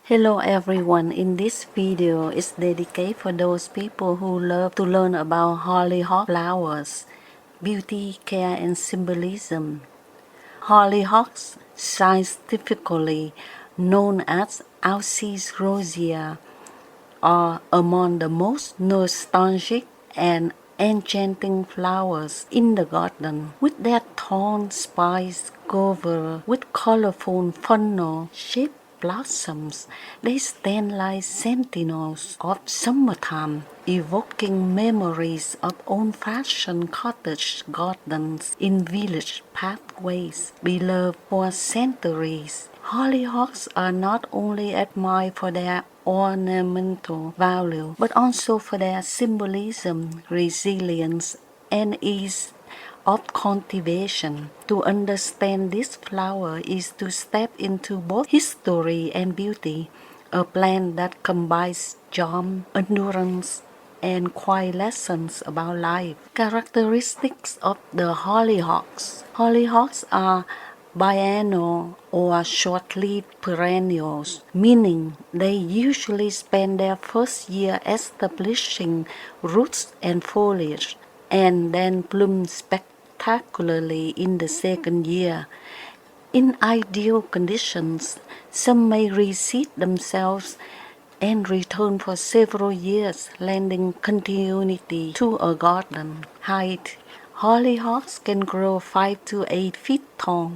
Hello everyone, in this video is dedicated for those people who love to learn about hollyhock flowers, beauty, care and symbolism. Hollyhocks, scientifically known as Alcea rosea, are among the most nostalgic and enchanting flowers in the garden, with their tall spires covered with colorful funnel-shaped blossoms. They stand like sentinels of summertime, evoking memories of old-fashioned cottage gardens in village pathways beloved for centuries. Hollyhocks are not only admired for their ornamental value, but also for their symbolism, resilience, and ease of cultivation. To understand this flower is to step into both history and beauty, a plant that combines charm, endurance, and quiet lessons about life. Characteristics of the hollyhocks. Hollyhocks are biennial or short-lived perennials, meaning they usually spend their first year establishing roots and foliage, and then bloom spectacularly in the second year. In ideal conditions, some may reseed themselves and return for several years, lending continuity to a garden. Height. Hollyhocks can grow 5 to 8 feet tall,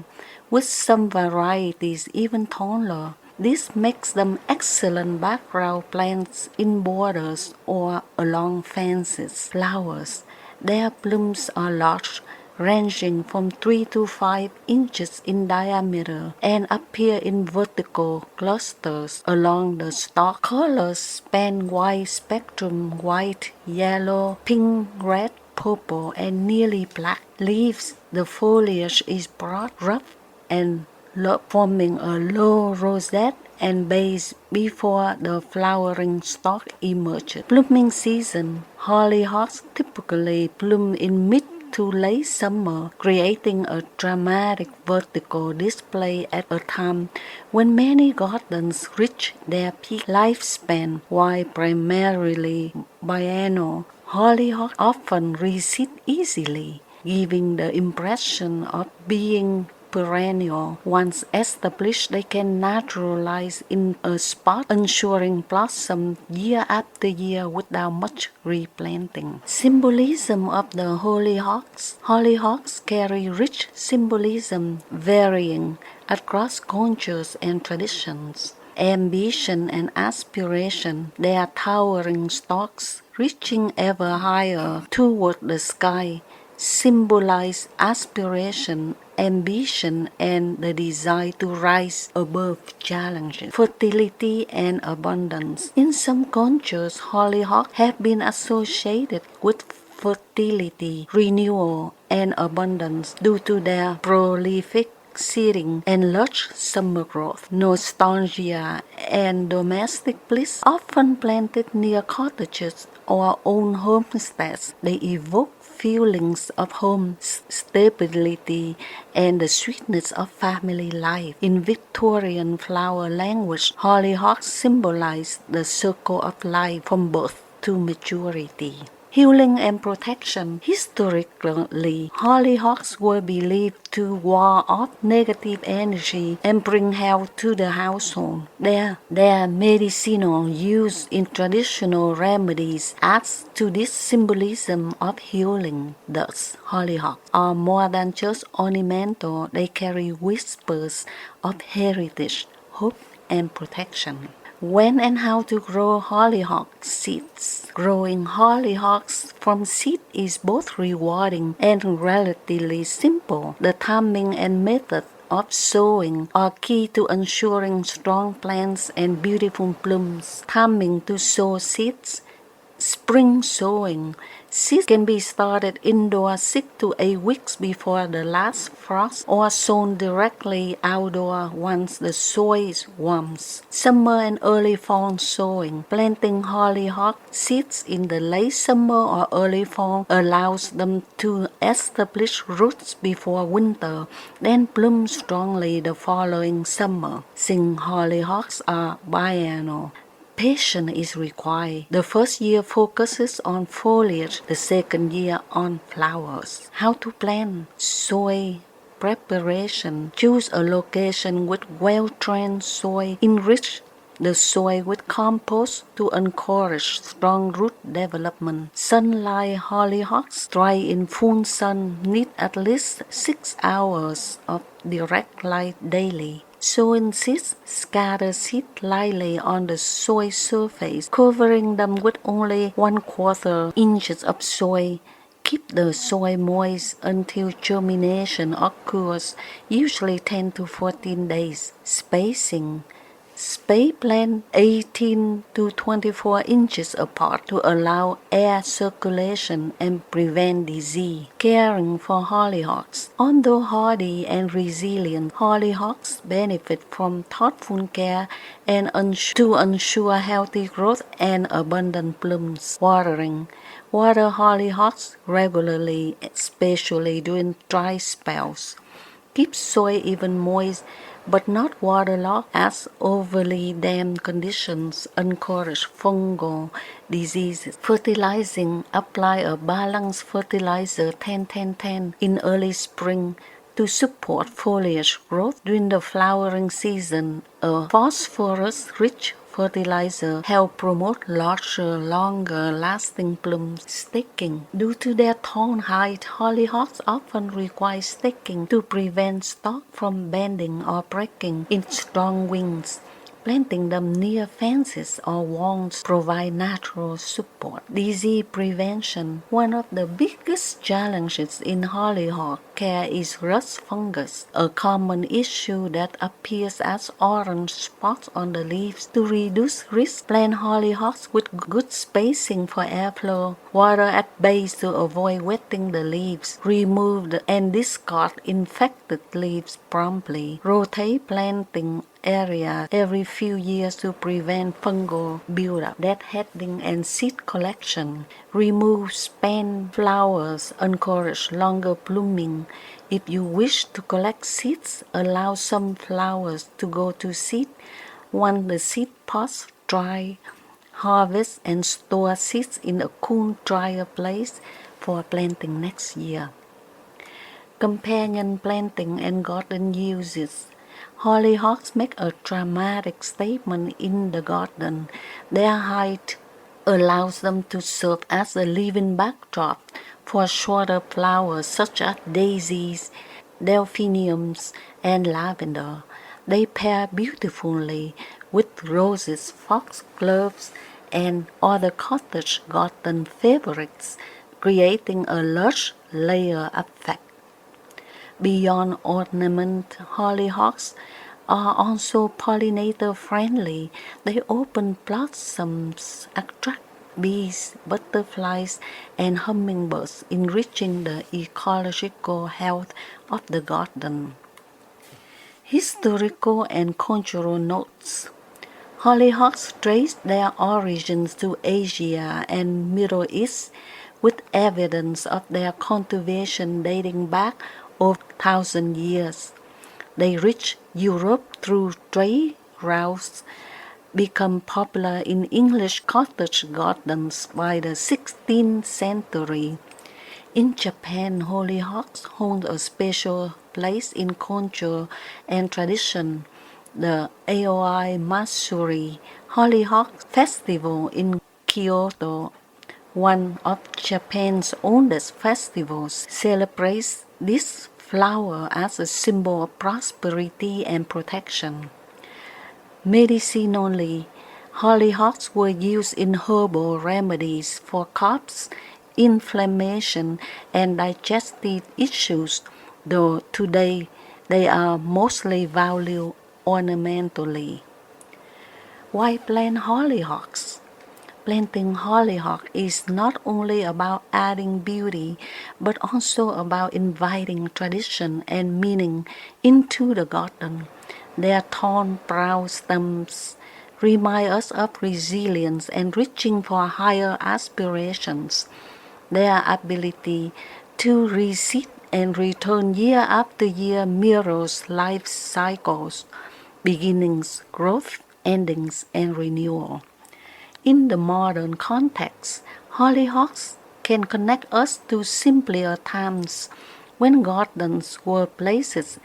with some varieties even taller. This makes them excellent background plants in borders or along fences. Flowers. Their blooms are large, ranging from 3 to 5 inches in diameter, and appear in vertical clusters along the stalk. Colors span wide spectrum: white, yellow, pink, red, purple, and nearly black. Leaves. The foliage is broad, rough, and forming a low rosette and base before the flowering stalk emerges. Blooming season. Hollyhocks typically bloom in mid to late summer, creating a dramatic vertical display at a time when many gardens reach their peak lifespan. While primarily biennial, hollyhocks often reseed easily, giving the impression of being perennial. Once established, they can naturalize in a spot, ensuring blossom year after year without much replanting. Symbolism of the hollyhocks. Hollyhocks carry rich symbolism, varying across cultures and traditions. Ambition and aspiration. Their towering stalks, reaching ever higher toward the sky, symbolize aspiration, ambition, and the desire to rise above challenges. Fertility and abundance. In some cultures, hollyhocks have been associated with fertility, renewal, and abundance due to their prolific seeding and large summer growth. Nostalgia and domestic bliss. Often planted near cottages or own homesteads, they evoke feelings of home stability and the sweetness of family life. In Victorian flower language, hollyhocks symbolize the circle of life from birth to maturity. Healing and protection. Historically, hollyhocks were believed to ward off negative energy and bring health to the household. Their medicinal use in traditional remedies adds to this symbolism of healing. Thus, hollyhocks are more than just ornamental. They carry whispers of heritage, hope, and protection. When and how to grow hollyhock seeds. Growing hollyhocks from seed is both rewarding and relatively simple. The timing and method of sowing are key to ensuring strong plants and beautiful blooms. Timing to sow seeds. Spring sowing. Seeds can be started indoors 6 to 8 weeks before the last frost or sown directly outdoor once the soil warms. Summer and early fall sowing. Planting hollyhock seeds in the late summer or early fall allows them to establish roots before winter, then bloom strongly the following summer. Since hollyhocks are biennial, patience is required. The first year focuses on foliage, the second year on flowers. How to plant? Soil preparation. Choose a location with well-drained soil. Enrich the soil with compost to encourage strong root development. Sunlight hollyhocks dry in full sun need at least 6 hours of direct light daily. Sowing seeds, scatter seed lightly on the soil surface, covering them with only 1/4 inches of soil. Keep the soil moist until germination occurs, usually 10 to 14 days. Spacing. Space plant 18 to 24 inches apart to allow air circulation and prevent disease. Caring for hollyhocks. Although hardy and resilient, hollyhocks benefit from thoughtful care and to ensure healthy growth and abundant blooms. Watering. Water hollyhocks regularly, especially during dry spells. Keep soil even moist but not waterlogged, as overly damp conditions encourage fungal diseases. Fertilizing. Apply a balanced fertilizer 10-10-10 in early spring to support foliage growth. During the flowering season, a phosphorus-rich fertilizer help promote larger, longer-lasting blooms. Staking. Due to their tall height, hollyhocks often require staking to prevent stalk from bending or breaking in strong winds. Planting them near fences or walls provide natural support. Disease prevention. One of the biggest challenges in hollyhock care is rust fungus, a common issue that appears as orange spots on the leaves. To reduce risk, plant hollyhocks with good spacing for airflow. Water at base to avoid wetting the leaves. Remove and discard infected leaves promptly. Rotate planting area every few years to prevent fungal buildup. Deadheading and seed collection. Remove spent flowers, encourage longer blooming. If you wish to collect seeds, allow some flowers to go to seed. Once the seed pods dry, harvest and store seeds in a cool, drier place for planting next year. Companion planting and garden uses. Hollyhocks make a dramatic statement in the garden. Their height allows them to serve as a living backdrop for shorter flowers such as daisies, delphiniums, and lavender. They pair beautifully with roses, foxgloves, and other cottage garden favorites, creating a lush layer effect. Beyond ornament, hollyhocks are also pollinator friendly. They open blossoms, attract bees, butterflies, and hummingbirds, enriching the ecological health of the garden. Historical and cultural notes. Hollyhocks trace their origins to Asia and Middle East, with evidence of their cultivation dating back over 1,000 years. They reach Europe through trade routes, become popular in English cottage gardens by the 16th century. In Japan, hollyhocks hold a special place in culture and tradition. The Aoi Matsuri Hollyhock Festival in Kyoto, one of Japan's oldest festivals, celebrates this flower as a symbol of prosperity and protection. Medicinally, hollyhocks were used in herbal remedies for coughs, inflammation, and digestive issues, though today they are mostly valued ornamentally. Why plant hollyhocks? Planting hollyhock is not only about adding beauty, but also about inviting tradition and meaning into the garden. Their tall, brown stems remind us of resilience and reaching for higher aspirations. Their ability to reseed and return year after year mirrors life cycles, beginnings, growth, endings, and renewal. In the modern context, hollyhocks can connect us to simpler times when gardens were places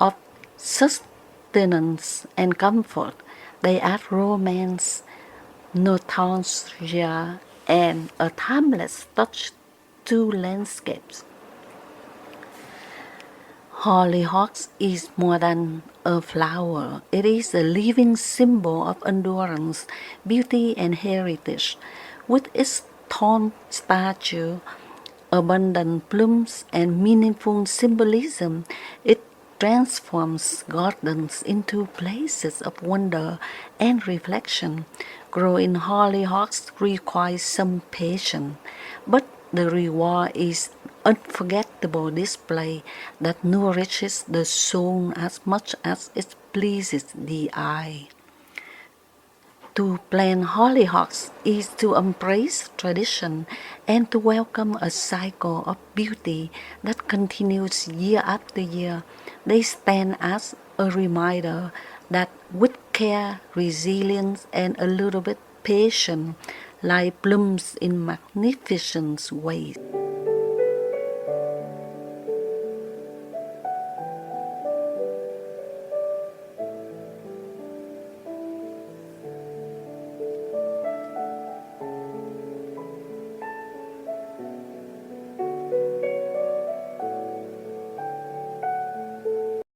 of sustenance and comfort. They add romance, nostalgia, and a timeless touch to landscapes. Hollyhocks is more than a flower. It is a living symbol of endurance, beauty, and heritage. With its tall stature, abundant blooms, and meaningful symbolism, it transforms gardens into places of wonder and reflection. Growing hollyhocks requires some patience, but the reward is unforgettable display that nourishes the soul as much as it pleases the eye. To plant hollyhocks is to embrace tradition and to welcome a cycle of beauty that continues year after year. They stand as a reminder that with care, resilience, and a little bit patience, life blooms in magnificent ways.